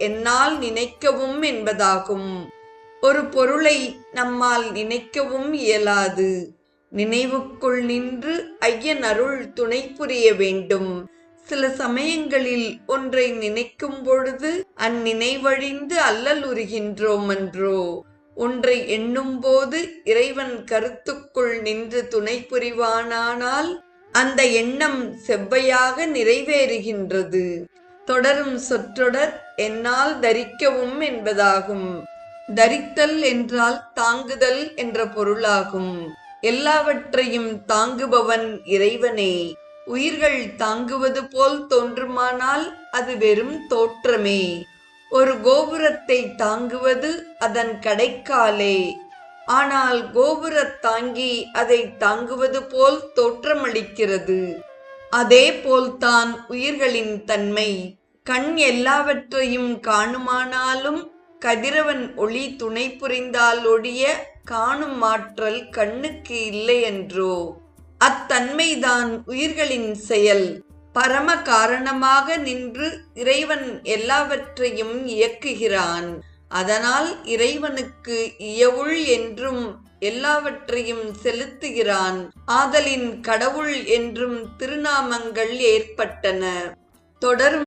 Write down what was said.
என்னால் நினைக்கவும் என்பதாகும். ஒரு பொருளை நம்மால் நினைக்கவும் இயலாது. நினைவுக்குள் நின்று ஐயன் அருள் துணை புரிய வேண்டும். சில சமயங்களில் ஒன்றை நினைக்கும் பொழுது அந்நினைவழிந்து அல்லலுறுகின்றோம் அன்றோ. ஒன்றை எண்ணும் போது இறைவன் கருத்துக்குள் நின்று துணை புரிவானானால் அந்த எண்ணம் செவ்வையாக நிறைவேறுகின்றது. தொடரும் சொற்றொடர் என்னால் தரிக்கவும் என்பதாகும். தரித்தல் என்றால் தாங்குதல் என்ற பொருளாகும். எல்லாவற்றையும் தாங்குபவன் இறைவனே. உயிர்கள் தாங்குவது போல் தோன்றுமானால் அது வெறும் தோற்றமே. ஒரு கோபுரத்தை தாங்குவது அதன் கடைக்காலே. ஆனால் கோபுரத் தாங்கி அதை தாங்குவது போல் தோற்றமளிக்கிறது. அதே போல்தான் உயிர்களின் தன்மை. கண் எல்லாவற்றையும் காணுமானாலும் கதிரவன் ஒளி துணை புரிந்தால் ஒழிய காணும் ஆற்றல் கண்ணுக்கு இல்லை என்றோ. அத்தன்மைதான் உயிர்களின் செயல். பரம காரணமாக நின்று இறைவன் எல்லாவற்றையும் இயக்குகிறான். அதனால் இறைவனுக்கு இயவுள் என்றும் எல்லாவற்றையும் செலுத்துகிறான். ஆதலின் கடவுள் என்றும் திருநாமங்கள் ஏற்பட்டன. தொடரும்